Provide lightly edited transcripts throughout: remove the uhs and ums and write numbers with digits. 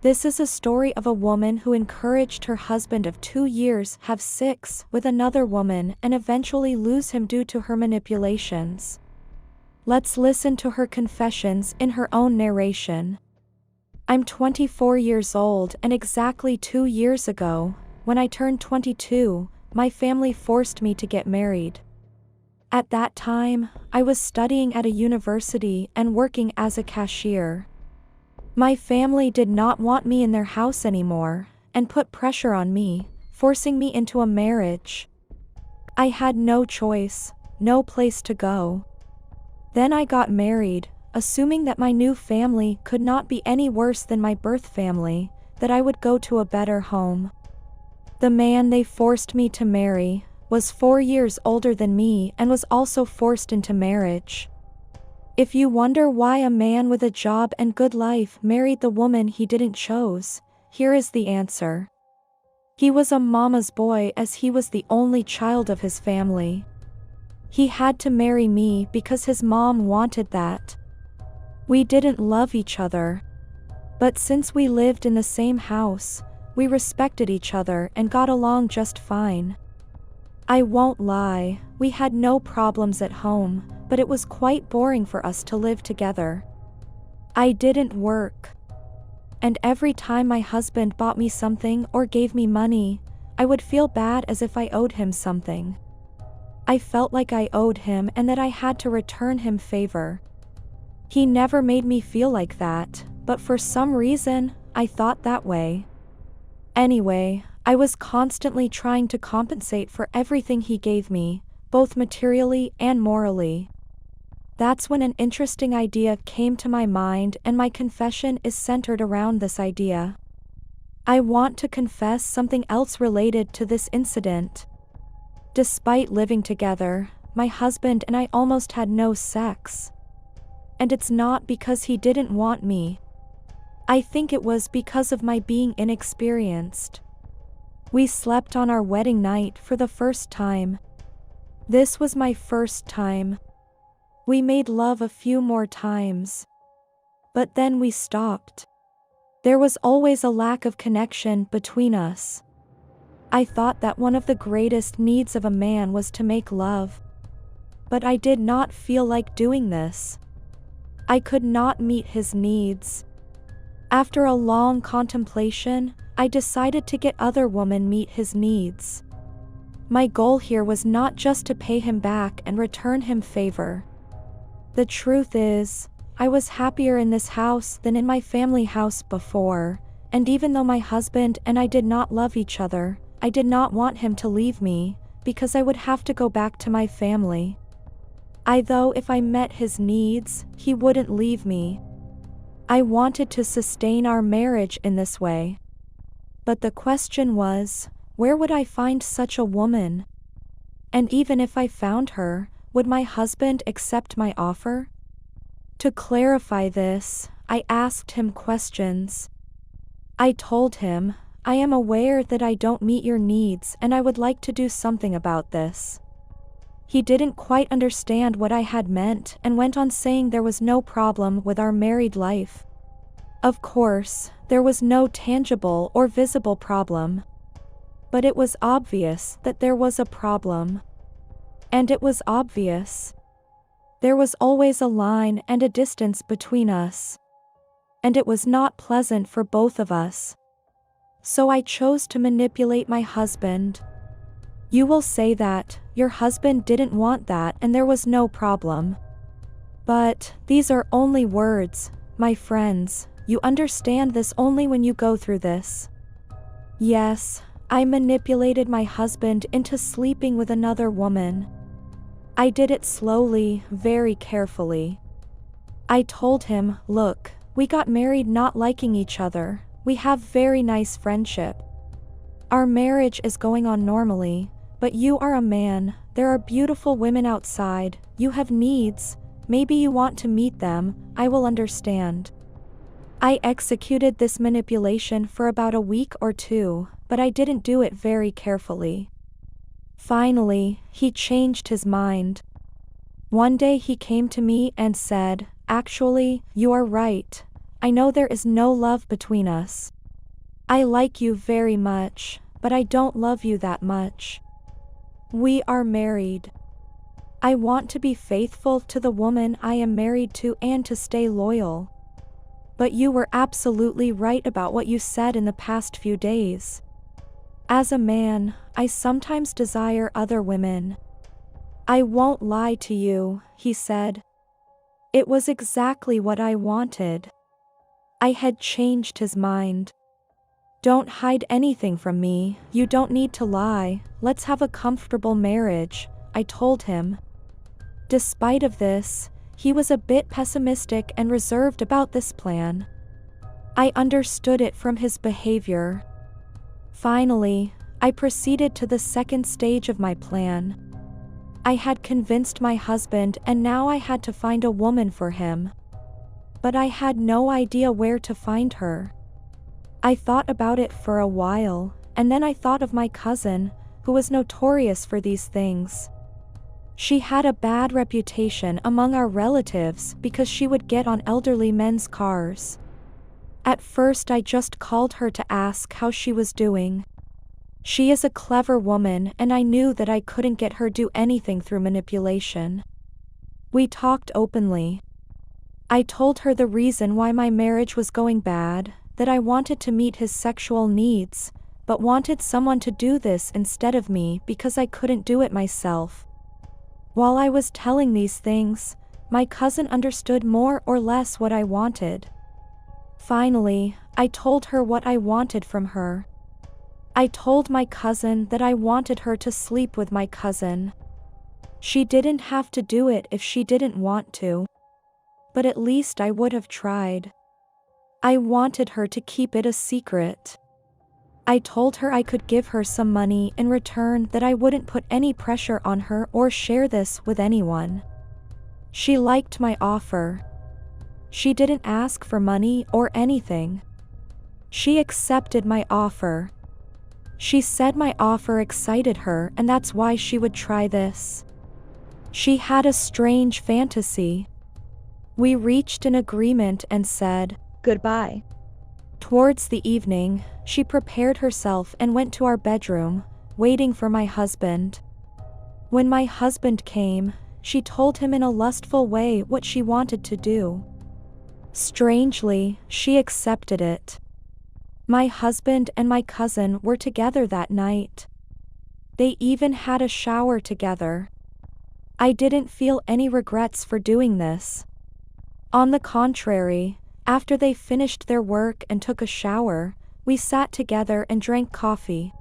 This is a story of a woman who encouraged her husband of 2 years have sex with another woman and eventually lose him due to her manipulations. Let's listen to her confessions in her own narration. I'm 24 years old, and exactly 2 years ago, when I turned 22, my family forced me to get married. At that time, I was studying at a university and working as a cashier. My family did not want me in their house anymore, and put pressure on me, forcing me into a marriage. I had no choice, no place to go. Then I got married, assuming that my new family could not be any worse than my birth family, that I would go to a better home. The man they forced me to marry was 4 years older than me and was also forced into marriage. If you wonder why a man with a job and good life married the woman he didn't choose, here is the answer. He was a mama's boy, as he was the only child of his family. He had to marry me because his mom wanted that. We didn't love each other. But since we lived in the same house, we respected each other and got along just fine. I won't lie, we had no problems at home, but it was quite boring for us to live together. I didn't work. And every time my husband bought me something or gave me money, I would feel bad, as if I owed him something. I felt like I owed him and that I had to return him favor. He never made me feel like that, but for some reason, I thought that way. Anyway, I was constantly trying to compensate for everything he gave me, both materially and morally. That's when an interesting idea came to my mind, and my confession is centered around this idea. I want to confess something else related to this incident. Despite living together, my husband and I almost had no sex. And it's not because he didn't want me. I think it was because of my being inexperienced. We slept on our wedding night for the first time. This was my first time. We made love a few more times. But then we stopped. There was always a lack of connection between us. I thought that one of the greatest needs of a man was to make love. But I did not feel like doing this. I could not meet his needs. After a long contemplation, I decided to get other women meet his needs. My goal here was not just to pay him back and return him favor. The truth is, I was happier in this house than in my family house before, and even though my husband and I did not love each other, I did not want him to leave me, because I would have to go back to my family. Though if I met his needs, he wouldn't leave me. I wanted to sustain our marriage in this way. But the question was, where would I find such a woman? And even if I found her, would my husband accept my offer? To clarify this, I asked him questions. I told him, I am aware that I don't meet your needs and I would like to do something about this. He didn't quite understand what I had meant and went on saying there was no problem with our married life. Of course, there was no tangible or visible problem. But it was obvious that there was a problem. And it was obvious. There was always a line and a distance between us. And it was not pleasant for both of us. So I chose to manipulate my husband. You will say that your husband didn't want that and there was no problem. But these are only words, my friends. You understand this only when you go through this. Yes, I manipulated my husband into sleeping with another woman. I did it slowly, very carefully. I told him, look, we got married not liking each other. We have very nice friendship. Our marriage is going on normally, but you are a man, there are beautiful women outside, you have needs, maybe you want to meet them, I will understand. I executed this manipulation for about a week or two, but I didn't do it very carefully. Finally, he changed his mind. One day he came to me and said, actually, you are right. I know there is no love between us. I like you very much, but I don't love you that much. We are married. I want to be faithful to the woman I am married to and to stay loyal. But you were absolutely right about what you said in the past few days. As a man, I sometimes desire other women. I won't lie to you, he said. It was exactly what I wanted. I had changed his mind. Don't hide anything from me, you don't need to lie, let's have a comfortable marriage, I told him. Despite of this, he was a bit pessimistic and reserved about this plan. I understood it from his behavior. Finally, I proceeded to the second stage of my plan. I had convinced my husband and now I had to find a woman for him. But I had no idea where to find her. I thought about it for a while, and then I thought of my cousin, who was notorious for these things. She had a bad reputation among our relatives because she would get on elderly men's cars. At first I just called her to ask how she was doing. She is a clever woman and I knew that I couldn't get her do anything through manipulation. We talked openly. I told her the reason why my marriage was going bad, that I wanted to meet his sexual needs, but wanted someone to do this instead of me because I couldn't do it myself. While I was telling these things, my cousin understood more or less what I wanted. Finally, I told her what I wanted from her. I told my cousin that I wanted her to sleep with my cousin. She didn't have to do it if she didn't want to. But at least I would have tried. I wanted her to keep it a secret. I told her I could give her some money in return, that I wouldn't put any pressure on her or share this with anyone. She liked my offer. She didn't ask for money or anything. She accepted my offer. She said my offer excited her and that's why she would try this. She had a strange fantasy. We reached an agreement and said goodbye. Towards the evening, she prepared herself and went to our bedroom, waiting for my husband. When my husband came, she told him in a lustful way what she wanted to do. Strangely, she accepted it. My husband and my cousin were together that night. They even had a shower together. I didn't feel any regrets for doing this. On the contrary, after they finished their work and took a shower, we sat together and drank coffee.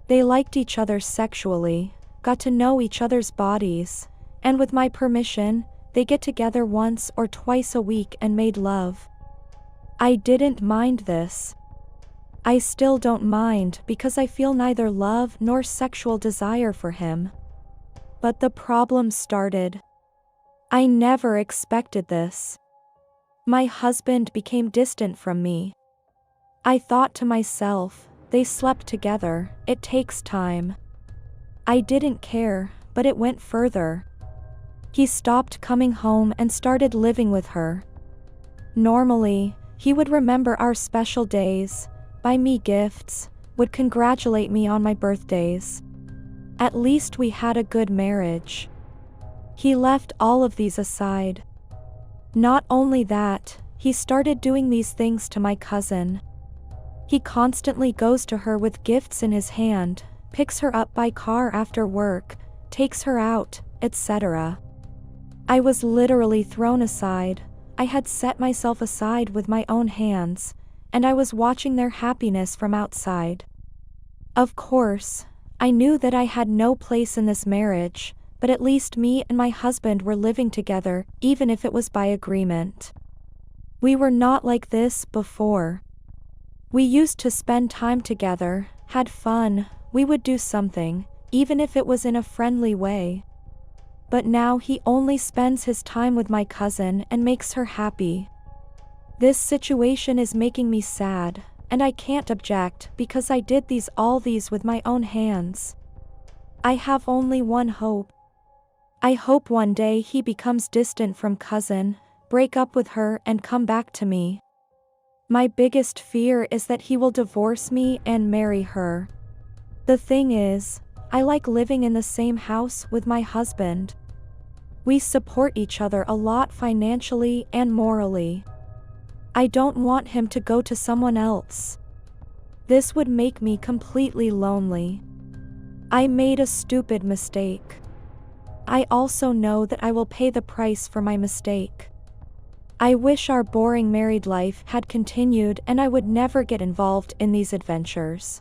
They liked each other sexually, got to know each other's bodies, and with my permission, they get together once or twice a week and made love. I didn't mind this. I still don't mind because I feel neither love nor sexual desire for him. But the problem started. I never expected this. My husband became distant from me. I thought to myself, they slept together, it takes time. I didn't care, but it went further. He stopped coming home and started living with her. Normally, he would remember our special days, buy me gifts, would congratulate me on my birthdays. At least we had a good marriage. He left all of these aside. Not only that, he started doing these things to my cousin. He constantly goes to her with gifts in his hand, picks her up by car after work, takes her out, etc. I was literally thrown aside. I had set myself aside with my own hands, and I was watching their happiness from outside. Of course, I knew that I had no place in this marriage, but at least me and my husband were living together, even if it was by agreement. We were not like this before. We used to spend time together, had fun, we would do something, even if it was in a friendly way. But now he only spends his time with my cousin and makes her happy. This situation is making me sad, and I can't object because I did all these with my own hands. I have only one hope. I hope one day he becomes distant from cousin, break up with her and come back to me. My biggest fear is that he will divorce me and marry her. The thing is, I like living in the same house with my husband. We support each other a lot financially and morally. I don't want him to go to someone else. This would make me completely lonely. I made a stupid mistake. I also know that I will pay the price for my mistake. I wish our boring married life had continued and I would never get involved in these adventures.